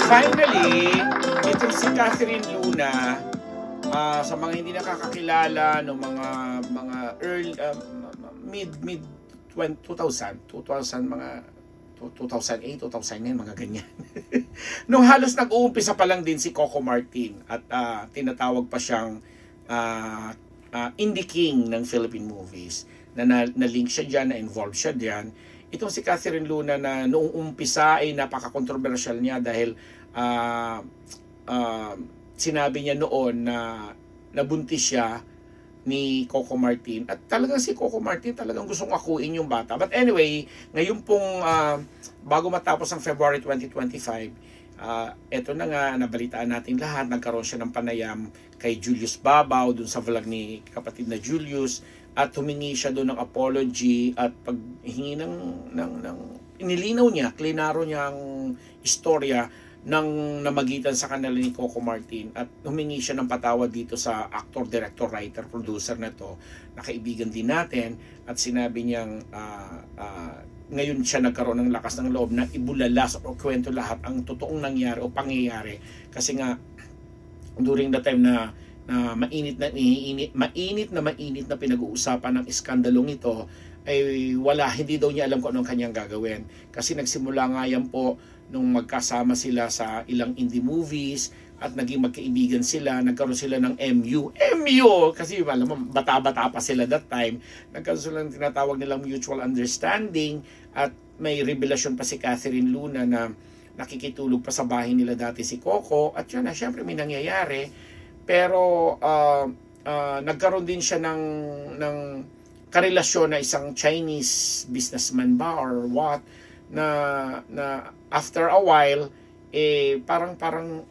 Finally, itong si Catherine Luna, sa mga hindi nakakakilala no mga early mid 2000 mga 2008, 2009, mga ganyan. Nung halos nag-uumpisa pa lang din si Coco Martin at tinatawag pa siyang indie king ng Philippine movies, na-link siya dyan, na-involved siya dyan. Itong si Catherine Luna na noong umpisa ay napaka-controversial niya dahil sinabi niya noon na nabuntis siya ni Coco Martin. At talagang si Coco Martin talagang gustong akuin yung bata. But anyway, ngayon pong bago matapos ang February 2025, eto na nga, nabalitaan natin lahat, nagkaroon siya ng panayam kay Julius Babaw dun sa vlog ni kapatid na Julius, at humingi siya doon ng apology at paghingi ng inilinaw niya, klinaro niya ang istorya ng namagitan sa kanila ni Coco Martin, at humingi siya ng patawad dito sa actor, director, writer, producer na to, na kaibigan din natin, at sinabi niyang ngayon siya nagkaroon ng lakas ng loob na ibulalas o kwento lahat ang totoong nangyari o pangyayari, kasi nga during the time na mainit na pinag-uusapan ng iskandalong ito, ay hindi daw niya alam kung anong kanyang gagawin, kasi nagsimula nga yan po nung magkasama sila sa ilang indie movies at naging magkaibigan sila, nagkaroon sila ng MU, kasi alam mo, bata-bata pa sila that time, nagkaroon sila ng tinatawag nilang mutual understanding, at may revelasyon pa si Catherine Luna na nakikitulog pa sa bahay nila dati si Coco, at yun na, syempre may nangyayari, pero nagkaroon din siya ng karelasyon na isang Chinese businessman ba or what, na after a while parang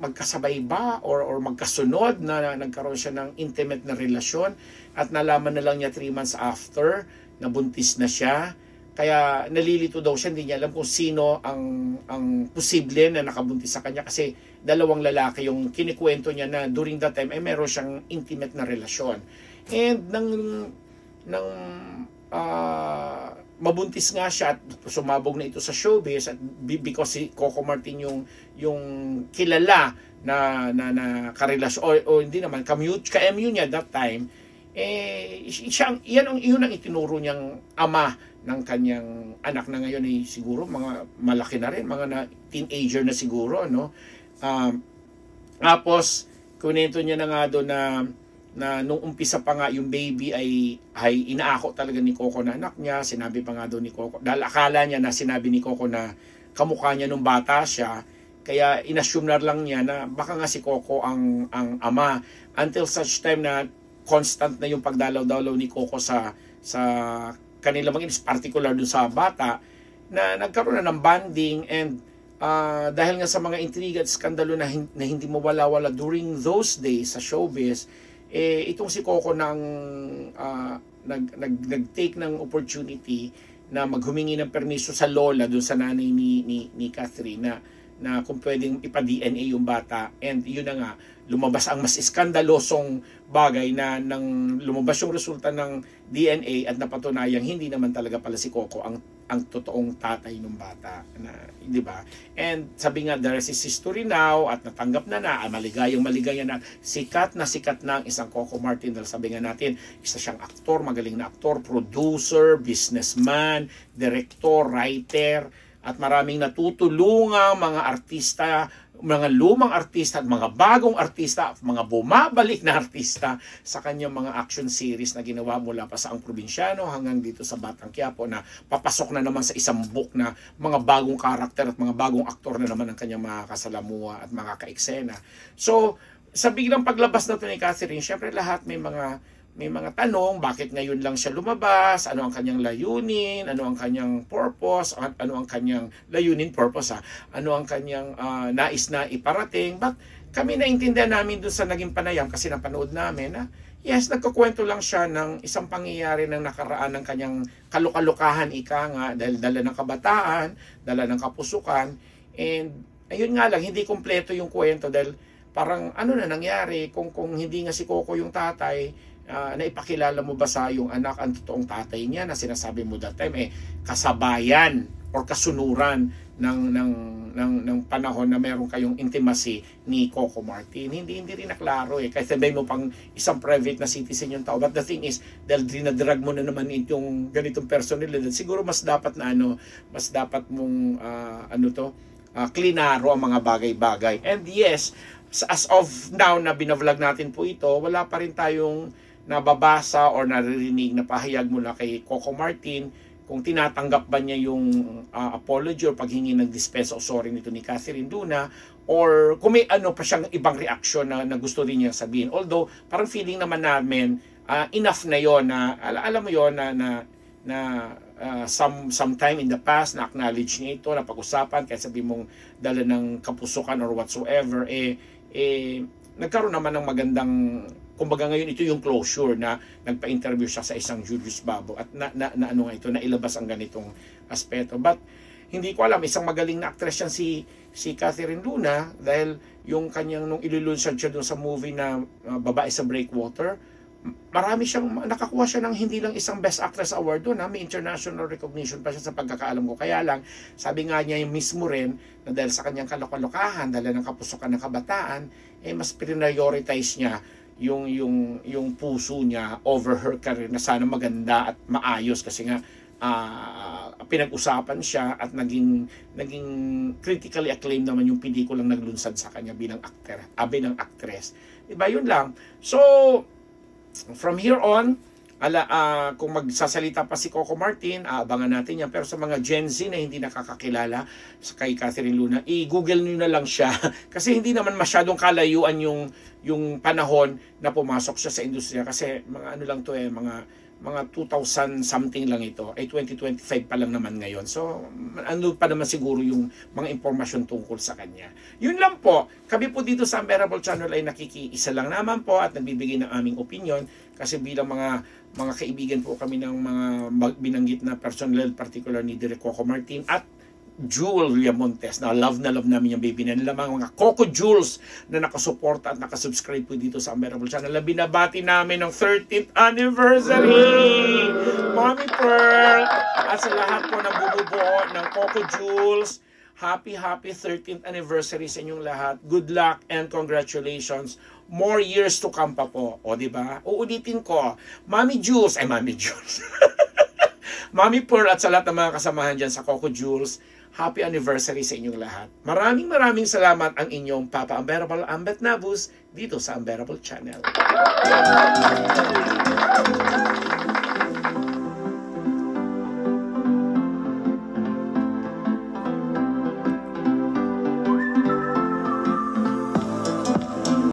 magkasabay ba or magkasunod na nagkaroon siya ng intimate na relasyon, at nalaman na lang niya 3 months after na buntis na siya. Kaya nalilito daw siya, hindi niya alam kung sino ang posible na nakabuntis sa kanya, kasi 2 lalaki yung kinikwento niya na during that time ay meron siyang intimate na relasyon. And nang mabuntis nga siya at sumabog na ito sa showbiz, at because si Coco Martin yung kilala na karelasyon o hindi naman ka-MU niya that time, yun ang itinuro niyang ama ng kanyang anak na ngayon ay siguro mga malaki na rin, mga teenager na siguro, no? Tapos kunento niya na nga doon na nung umpisa pa nga yung baby ay inaako talaga ni Coco na anak niya. Sinabi pa nga doon ni Coco, dahil akala niya na sinabi ni Coco na kamukha niya nung bata siya, kaya inassume na lang niya na baka nga si Coco ang ama, until such time na constant na yung pagdalaw-dalaw ni Coco sa kanila, mag-inis particular doon sa bata, na nagkaroon na ng bonding. And dahil nga sa mga intriga at skandalo na hindi mawala-wala during those days sa showbiz, itong si Coco nag-take ng opportunity na maghumingi ng permiso sa lola doon sa nanay ni Catherine na kung pwedeng ipa-DNA yung bata. And yun na nga, lumabas ang mas iskandalosong bagay na nang lumabas yung resulta ng DNA at napatunayang hindi naman talaga pala si Coco ang totoong tatay ng bata, na, di ba? And sabi nga, there is history now, at natanggap na maligaya na sikat na ang isang Coco Martin, dahil sabi nga natin, isa siyang aktor, magaling na aktor, producer, businessman, director, writer, at maraming natutulungang mga artista, mga lumang artista at mga bagong artista, mga bumabalik na artista sa kanyang mga action series na ginawa mula pa sa Ang Probinsyano hanggang dito sa Batang Quiapo, na papasok na naman sa isang book na mga bagong karakter at mga bagong aktor na naman ang kanyang mga kasalamuha at mga kaeksena. So, sa biglang paglabas na ito ni Catherine, syempre lahat may mga tanong, bakit ngayon lang siya lumabas, ano ang kanyang layunin, ano ang kanyang purpose, ano ang kanyang ano ang kanyang nais na iparating. But kami naintindihan namin doon sa naging panayam, kasi napanood namin na yes, nagkukwento lang siya ng isang pangyayari ng nakaraan ng kanyang kalukalukahan, dahil dala ng kabataan, dala ng kapusukan. And ayun nga lang, hindi kompleto yung kwento, dahil parang ano na nangyari kung hindi nga si Coco yung tatay, na ipakilala mo ba sa yung anak ang totoong tatay niya na sinasabi mo that time, kasabayan or kasunuran ng panahon na meron kayong intimacy ni Coco Martin. Hindi rin naklaro kasi sabihin mo pang isang private na citizen yung tao. But the thing is, dahil dinadrag mo na naman itong ganitong personalidad, siguro mas dapat mong klinaro ang mga bagay-bagay. And yes, as of now na binavlog natin po ito, wala pa rin tayong nababasa or naririnig na pahayag mula kay Coco Martin kung tinatanggap ba niya yung apology or paghingi ng dispensa o sorry nito ni Catherine Luna, or kung may ano pa siyang ibang reaksyon na gusto rin niya sabihin. Although, parang feeling naman namin, enough na yon na, alam mo yon na sometime in the past, na-acknowledge niya ito, na pag-usapan, kaya sabi mong dala ng kapusukan or whatsoever, nagkaroon naman ng magandang, kumbaga ngayon ito yung closure na nagpa-interview siya sa isang Julius Babo at nailabas ang ganitong aspeto. But hindi ko alam, isang magaling na actress yan si Catherine Luna, dahil yung kanyang nung ilulunsad siya doon sa movie na Babae sa Breakwater, nakakuha siya ng hindi lang isang Best Actress Award doon, may international recognition pa siya sa pagkakaalam ko. Kaya lang, sabi nga niya yung mismo rin na dahil sa kanyang kalokalokahan, dahil ng kapusukan ng kabataan, mas prioritize niya yung puso niya over her career na sana maganda at maayos, kasi nga pinag-usapan siya at naging critically acclaimed naman yung pelikulang naglunsad sa kanya bilang actress. Diba, yun lang. So, from here on, kung magsasalita pa si Coco Martin, abangan natin yan. Pero sa mga Gen Z na hindi nakakakilala kay Catherine Luna, i-google nyo na lang siya. Kasi hindi naman masyadong kalayuan yung panahon na pumasok siya sa industriya. Kasi mga ano lang to mga 2000 something lang ito. 2025 pa lang naman ngayon. So, ano pa naman siguro yung mga impormasyon tungkol sa kanya. Yun lang po. Kami po dito sa Unbearable Channel ay nakikiisa lang naman po at nagbibigay ng aming opinion. Kasi bilang mga kaibigan po kami ng mga binanggit na personal, particular ni Direk Coco Martin at Jewel Villamontes, na love namin yung baby na nila, mga Coco Jewels na nakasuporta at nakasubscribe po dito sa Unbearable Channel. Binabati namin ng 13th anniversary, Mommy Pearl, at sa lahat po ng bumubuo ng Coco Jewels. Happy 13th anniversary sa inyong lahat. Good luck and congratulations. More years to come pa po. O, diba? Uulitin ko, Mommy Jewels, Mommy Pearl at sa lahat ng mga kasamahan dyan sa Coco Jewels, happy anniversary sa inyong lahat. Maraming salamat ang inyong Papa Unbearable Ambet Nabus dito sa Unbearable Channel.